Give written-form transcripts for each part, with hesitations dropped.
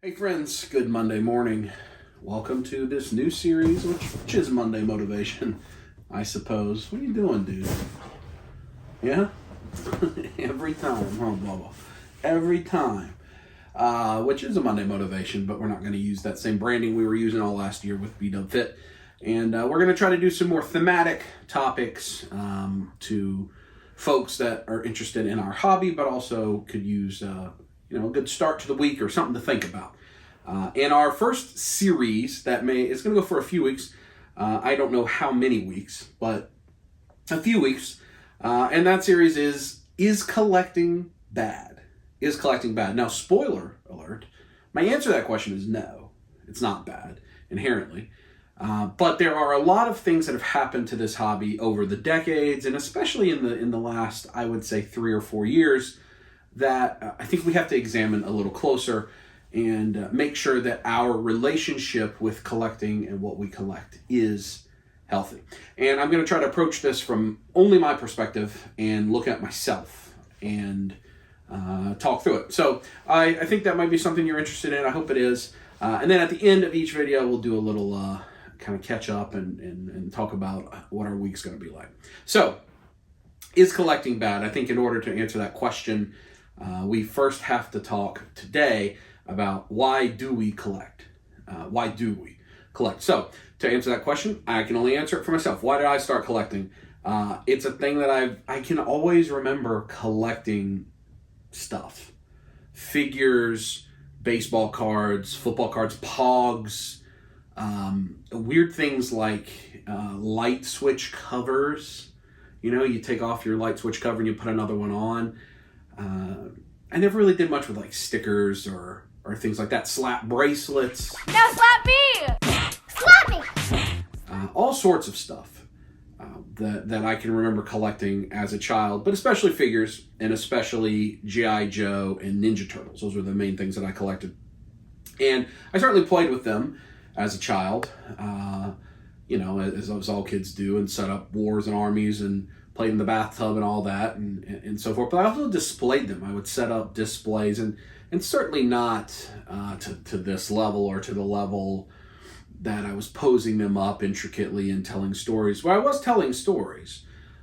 Hey friends, good Monday morning. Welcome to this new series, which is Monday Motivation, I suppose. What are you doing, dude? Yeah? Every time, huh, Bubba? Every time. Which is a Monday Motivation, but we're not going to use that same branding we were using all last year with BDubFit. And we're going to try to do some more thematic topics to folks that are interested in our hobby, but also could use a good start to the week or something to think about. In our first series it's going to go for a few weeks. I don't know how many weeks, but a few weeks. And that series is collecting bad? Is collecting bad? Now, spoiler alert, my answer to that question is no. It's not bad, inherently. But there are a lot of things that have happened to this hobby over the decades, and especially in the last, I would say, 3 or 4 years, that I think we have to examine a little closer and make sure that our relationship with collecting and what we collect is healthy. And I'm going to try to approach this from only my perspective and look at myself and talk through it. So I think that might be something you're interested in. I hope it is. And then at the end of each video, we'll do a little kind of catch up and talk about what our week's going to be like. So, is collecting bad? I think in order to answer that question, we first have to talk today about why do we collect? Why do we collect? So, to answer that question, I can only answer it for myself. Why did I start collecting? It's a thing that I can always remember collecting stuff. Figures, baseball cards, football cards, pogs, weird things like light switch covers. You take off your light switch cover and you put another one on. I never really did much with like stickers or things like that. Slap bracelets. Now slap me! Slap me! All sorts of stuff that I can remember collecting as a child, but especially figures and especially G.I. Joe and Ninja Turtles. Those were the main things that I collected. And I certainly played with them as a child, as all kids do, and set up wars and armies and played in the bathtub and all that and so forth. But I also displayed them. I would set up displays and certainly not to this level or to the level that I was posing them up intricately and telling stories. Well, I was telling stories,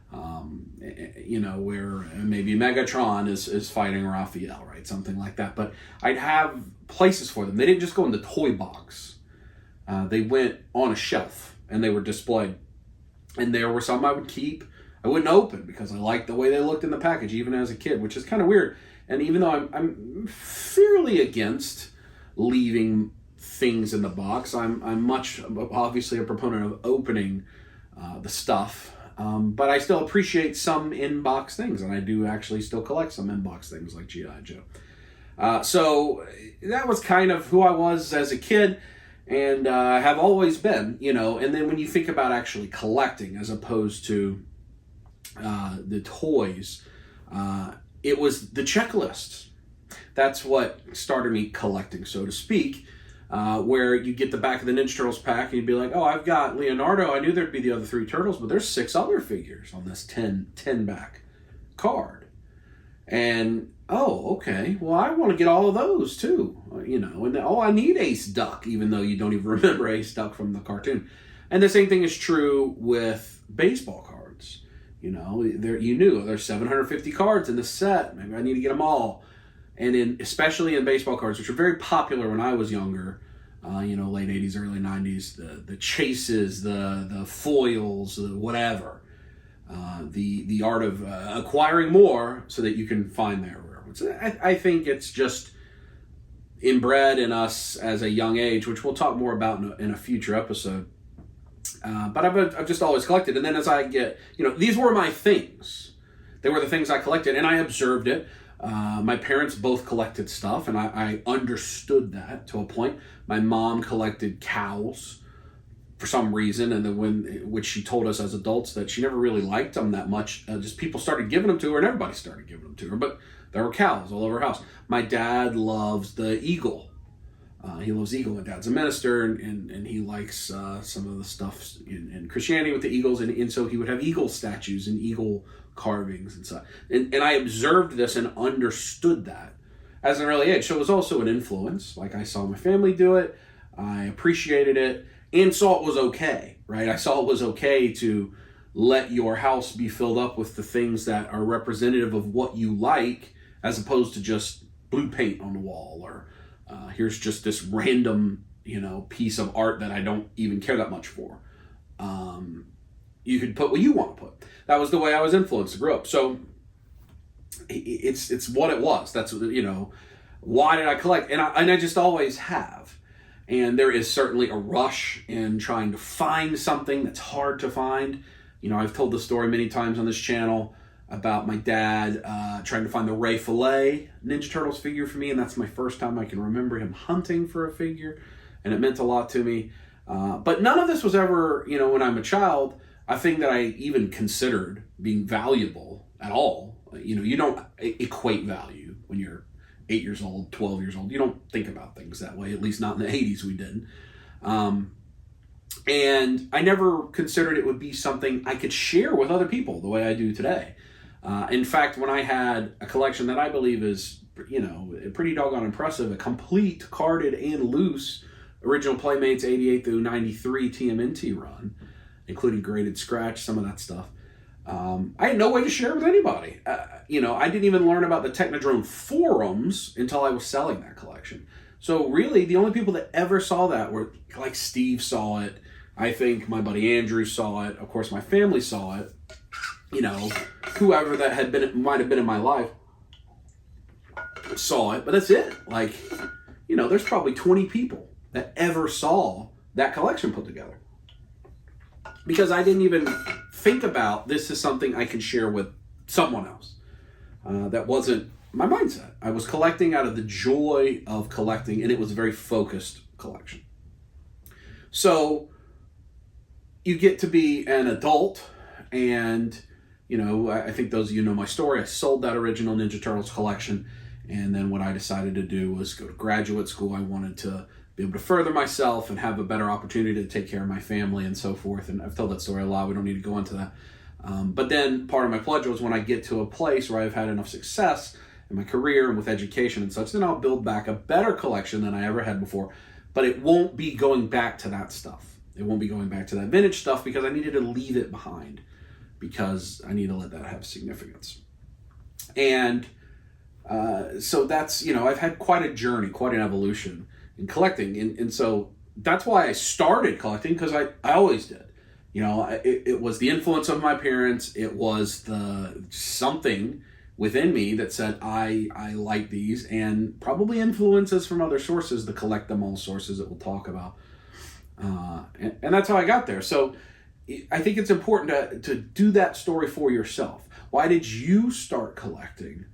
where maybe Megatron is fighting Raphael, right? Something like that. But I'd have places for them. They didn't just go in the toy box. They went on a shelf and they were displayed. And there were some I would keep. I wouldn't open because I liked the way they looked in the package, even as a kid, which is kind of weird. And even though I'm fairly against leaving things in the box, I'm much, obviously, a proponent of opening the stuff. But I still appreciate some in-box things, and I do actually still collect some in-box things like G.I. Joe. So that was kind of who I was as a kid, and have always been, And then when you think about actually collecting as opposed to the toys, it was the checklists. That's what started me collecting, so to speak, where you get the back of the Ninja Turtles pack and you'd be like, oh, I've got Leonardo. I knew there'd be the other 3 turtles, but there's 6 other figures on this 10 back card. And, oh, okay, well, I want to get all of those too, and I need Ace Duck, even though you don't even remember Ace Duck from the cartoon. And the same thing is true with baseball cards. You knew there's 750 cards in this set. Maybe I need to get them all. And especially in baseball cards, which were very popular when I was younger, late 80s, early 90s, the chases, the foils, the whatever, the art of acquiring more so that you can find their rare ones. I think it's just inbred in us as a young age, which we'll talk more about in a future episode. But I've just always collected. And then as I get, these were my things. They were the things I collected, and I observed it. My parents both collected stuff, and I understood that to a point. My mom collected cows for some reason, and then which she told us as adults that she never really liked them that much. Just people started giving them to her, and everybody started giving them to her. But there were cows all over her house. My dad loves the eagle. He loves eagle. My dad's a minister, and he likes some of the stuff in Christianity with the eagles, and so he would have eagle statues and eagle carvings and stuff. And I observed this and understood that as an early age. So it was also an influence. Like, I saw my family do it. I appreciated it and saw it was okay, right? I saw it was okay to let your house be filled up with the things that are representative of what you like, as opposed to just blue paint on the wall, or here's just this random, piece of art that I don't even care that much for. You could put what you want to put. That was the way I was influenced to grow up. So it's what it was. That's, why did I collect? And I just always have. And there is certainly a rush in trying to find something that's hard to find. I've told the story many times on this channel about my dad trying to find the Ray Fillet Ninja Turtles figure for me, and that's my first time I can remember him hunting for a figure, and it meant a lot to me. But none of this was ever, when I'm a child, a thing that I even considered being valuable at all. You don't equate value when you're 8 years old, 12 years old. You don't think about things that way, at least not in the 80s we didn't. And I never considered it would be something I could share with other people the way I do today. In fact, when I had a collection that I believe is, pretty doggone impressive, a complete carded and loose original Playmates 88 through 93 TMNT run, including graded scratch, some of that stuff, I had no way to share with anybody. I didn't even learn about the Technodrome forums until I was selling that collection. So really, the only people that ever saw that were, like, Steve saw it. I think my buddy Andrew saw it. Of course, my family saw it. Whoever that might have been in my life saw it. But that's it. Like, there's probably 20 people that ever saw that collection put together. Because I didn't even think about, this is something I can share with someone else. That wasn't my mindset. I was collecting out of the joy of collecting, and it was a very focused collection. So you get to be an adult, and I think those of you know my story. I sold that original Ninja Turtles collection, and then what I decided to do was go to graduate school. I wanted to be able to further myself and have a better opportunity to take care of my family and so forth. And I've told that story a lot. We don't need to go into that. But then part of my pledge was, when I get to a place where I've had enough success in my career and with education and such, then I'll build back a better collection than I ever had before. But it won't be going back to that stuff. It won't be going back to that vintage stuff, because I needed to leave it behind, because I need to let that have significance. And so that's, I've had quite a journey, quite an evolution in collecting. And so that's why I started collecting, because I always did. It was the influence of my parents. It was something within me that said, I like these, and probably influences from other sources, the collect them all sources that we'll talk about. And that's how I got there. So I think it's important to do that story for yourself. Why did you start collecting?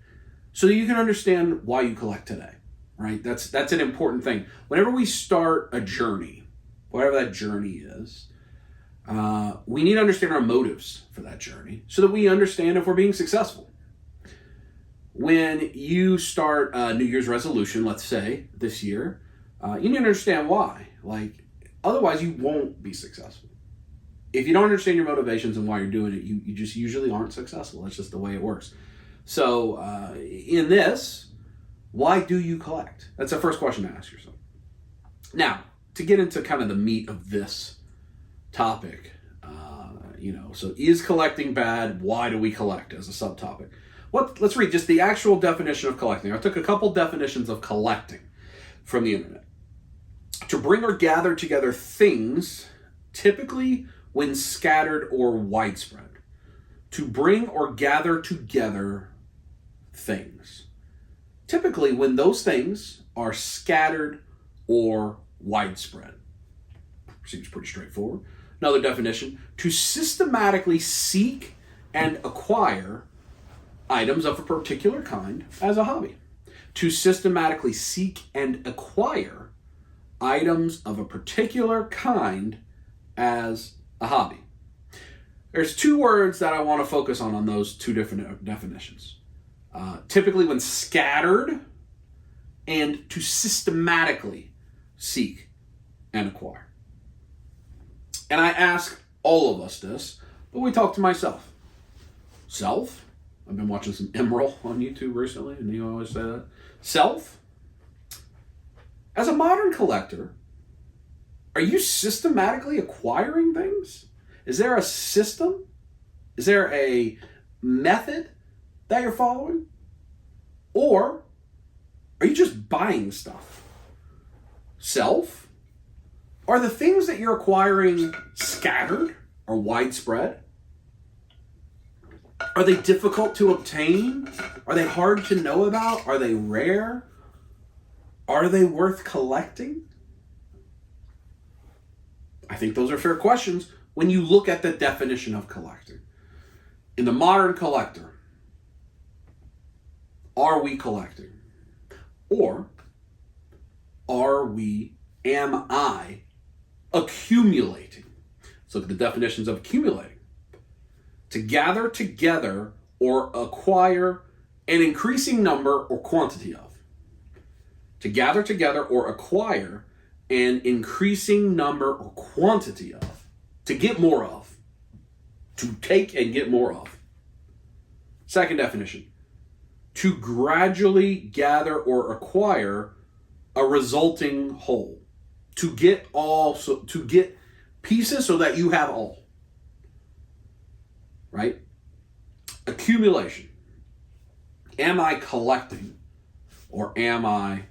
So that you can understand why you collect today, right? That's an important thing. Whenever we start a journey, whatever that journey is, we need to understand our motives for that journey, so that we understand if we're being successful. When you start a New Year's resolution, let's say this year, you need to understand why. Otherwise you won't be successful. If you don't understand your motivations and why you're doing it, you just usually aren't successful. That's just the way it works. So in this, why do you collect? That's the first question to ask yourself. Now, to get into kind of the meat of this topic, so is collecting bad? Why do we collect as a subtopic? Let's read just the actual definition of collecting. I took a couple definitions of collecting from the internet. To bring or gather together things, typically when scattered or widespread. To bring or gather together things. Typically when those things are scattered or widespread. Seems pretty straightforward. Another definition: to systematically seek and acquire items of a particular kind as a hobby. To systematically seek and acquire items of a particular kind as a hobby. There's two words that I want to focus on those two different definitions. Typically when scattered, and to systematically seek and acquire. And I ask all of us this, but we talk to myself. Self? I've been watching some Emerald on YouTube recently, and you always say that. Self, as a modern collector, are you systematically acquiring things? Is there a system? Is there a method that you're following? Or are you just buying stuff? Self, are the things that you're acquiring scattered or widespread? Are they difficult to obtain? Are they hard to know about? Are they rare? Are they worth collecting? I think those are fair questions when you look at the definition of collecting. In the modern collector, are we collecting? Or am I accumulating? Let's look at the definitions of accumulating. To gather together or acquire an increasing number or quantity of. To gather together or acquire an increasing number or quantity of. To get more of. To take and get more of. Second definition. To gradually gather or acquire a resulting whole. To get pieces so that you have all. Right? Accumulation. Am I collecting or am I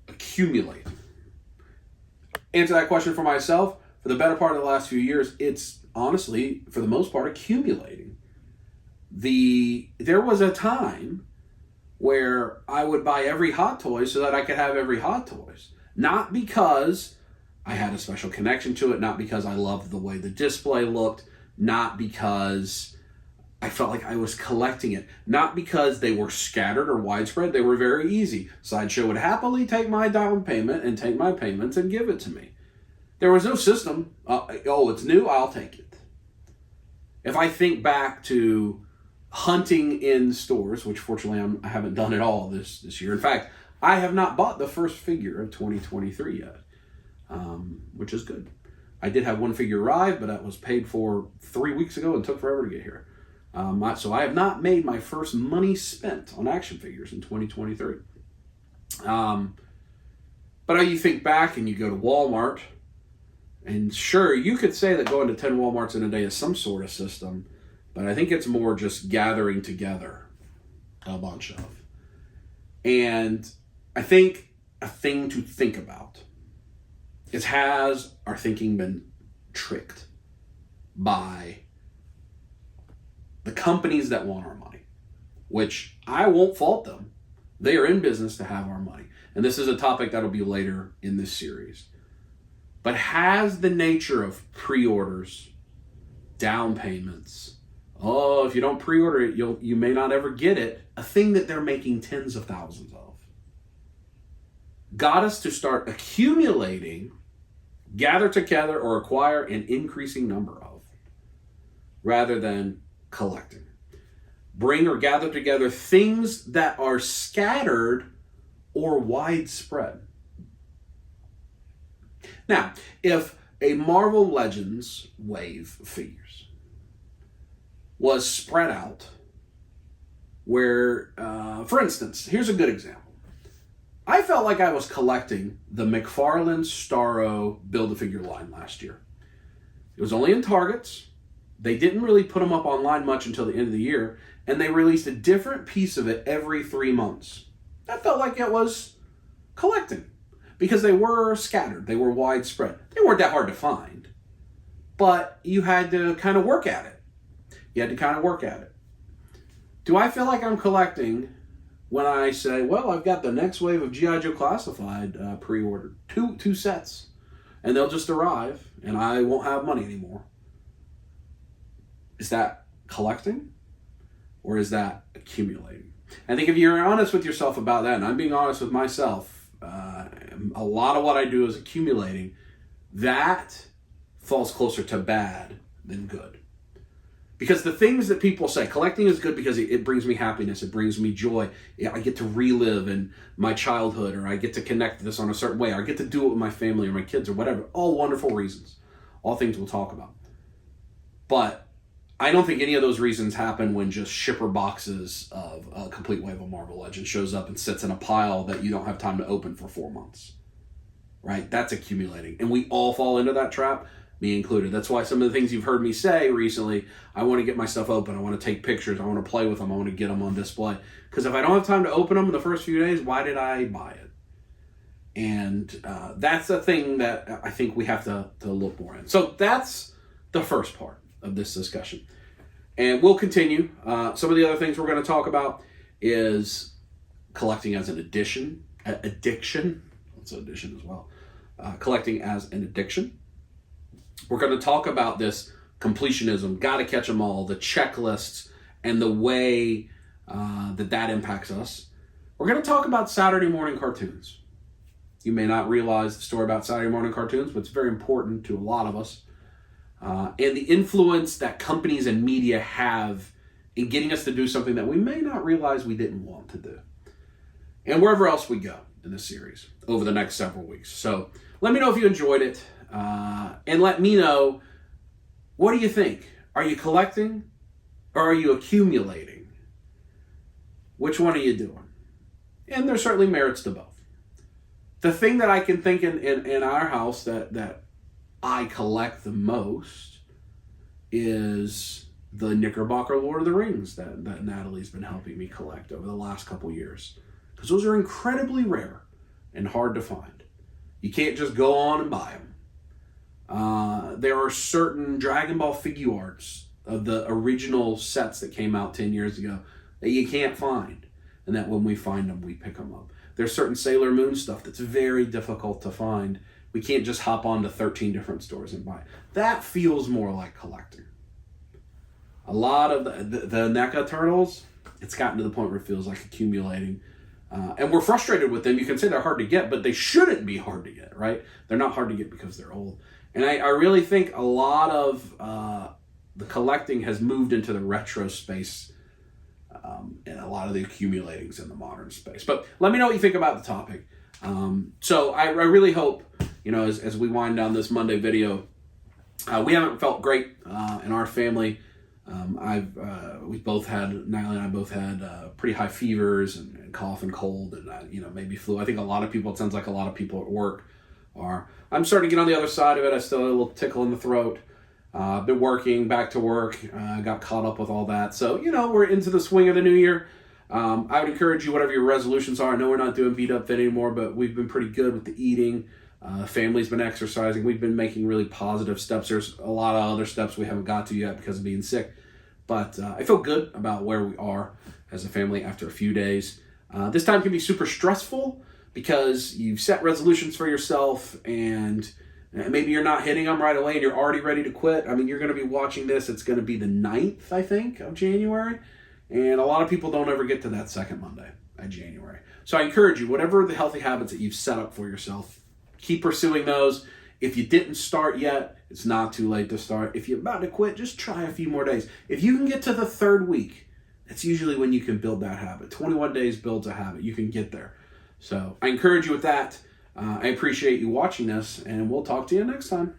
accumulating? Answer that question for myself. For the better part of the last few years, it's honestly, for the most part, accumulating. There was a time where I would buy every Hot Toy so that I could have every Hot Toys. Not because I had a special connection to it, not because I loved the way the display looked, not because I felt like I was collecting it, not because they were scattered or widespread. They were very easy. Sideshow would happily take my down payment and take my payments and give it to me. There was no system. It's new, I'll take it. If I think back to hunting in stores, which fortunately I haven't done it all this year. In fact, I have not bought the first figure of 2023 yet, which is good. I did have one figure arrive, but that was paid for 3 weeks ago and took forever to get here. So I have not made my first money spent on action figures in 2023. But you think back and you go to Walmart, and sure, you could say that going to 10 Walmarts in a day is some sort of system, but I think it's more just gathering together a bunch of. And I think a thing to think about is, has our thinking been tricked by the companies that want our money? Which I won't fault them. They are in business to have our money. And this is a topic that'll be later in this series. But has the nature of pre-orders, down payments, if you don't pre-order it, you may not ever get it, a thing that they're making tens of thousands of, got us to start accumulating, gather together or acquire an increasing number of, rather than collecting. Bring or gather together things that are scattered or widespread. Now, if a Marvel Legends wave figures was spread out, where, for instance, here's a good example. I felt like I was collecting the McFarlane Starro Build-A-Figure line last year. It was only in Targets. They didn't really put them up online much until the end of the year, and they released a different piece of it every 3 months. I felt like it was collecting, because they were scattered, they were widespread. They weren't that hard to find, but you had to kind of work at it. Do I feel like I'm collecting when I say, well, I've got the next wave of G.I. Joe Classified pre-ordered, two sets, and they'll just arrive, and I won't have money anymore? Is that collecting, or is that accumulating? I think if you're honest with yourself about that, and I'm being honest with myself, a lot of what I do is accumulating. That falls closer to bad than good. Because the things that people say, collecting is good because it brings me happiness, it brings me joy. I get to relive in my childhood, or I get to connect this on a certain way, or I get to do it with my family or my kids or whatever. All wonderful reasons. All things we'll talk about. But I don't think any of those reasons happen when just shipper boxes of a complete wave of Marvel Legends shows up and sits in a pile that you don't have time to open for 4 months. Right? That's accumulating. And we all fall into that trap, me included. That's why some of the things you've heard me say recently, I want to get my stuff open. I want to take pictures. I want to play with them. I want to get them on display. Because if I don't have time to open them in the first few days, why did I buy it? And that's a thing that I think we have to look more in. So that's the first part of this discussion. And we'll continue. Some of the other things we're going to talk about is collecting as an addiction. It's an addiction as well. Collecting as an addiction. We're going to talk about this completionism, got to catch them all, the checklists, and the way that impacts us. We're going to talk about Saturday morning cartoons. You may not realize the story about Saturday morning cartoons, but it's very important to a lot of us. And the influence that companies and media have in getting us to do something that we may not realize we didn't want to do. And wherever else we go in this series over the next several weeks. So let me know if you enjoyed it. And let me know, what do you think? Are you collecting or are you accumulating? Which one are you doing? And there's certainly merits to both. The thing that I can think in our house that I collect the most is the Knickerbocker Lord of the Rings that Natalie's been helping me collect over the last couple years. Because those are incredibly rare and hard to find. You can't just go on and buy them. There are certain Dragon Ball figure arts of the original sets that came out 10 years ago that you can't find. And that when we find them, we pick them up. There's certain Sailor Moon stuff that's very difficult to find. We can't just hop onto 13 different stores and buy it. That feels more like collecting. A lot of the NECA turtles, it's gotten to the point where it feels like accumulating. And we're frustrated with them. You can say they're hard to get, but they shouldn't be hard to get, right? They're not hard to get because they're old. And I really think a lot of the collecting has moved into the retro space, and a lot of the accumulating's in the modern space. But let me know what you think about the topic. So I really hope, as we wind down this Monday video, we haven't felt great in our family. Natalie and I both had pretty high fevers and cough and cold and maybe flu. I think it sounds like a lot of people at work are. I'm starting to get on the other side of it. I still have a little tickle in the throat. I've been working, back to work, got caught up with all that. So, we're into the swing of the new year. I would encourage you, whatever your resolutions are. I know we're not doing Beat Up Fit anymore, but we've been pretty good with the eating. Family's been exercising. We've been making really positive steps. There's a lot of other steps we haven't got to yet because of being sick. But I feel good about where we are as a family after a few days. This time can be super stressful because you've set resolutions for yourself and maybe you're not hitting them right away and you're already ready to quit. I mean, you're going to be watching this. It's going to be the 9th, I think, of January. And a lot of people don't ever get to that second Monday of January. So I encourage you, whatever the healthy habits that you've set up for yourself, keep pursuing those. If you didn't start yet, it's not too late to start. If you're about to quit, just try a few more days. If you can get to the 3rd week, that's usually when you can build that habit. 21 days builds a habit. You can get there. So I encourage you with that. I appreciate you watching this, and we'll talk to you next time.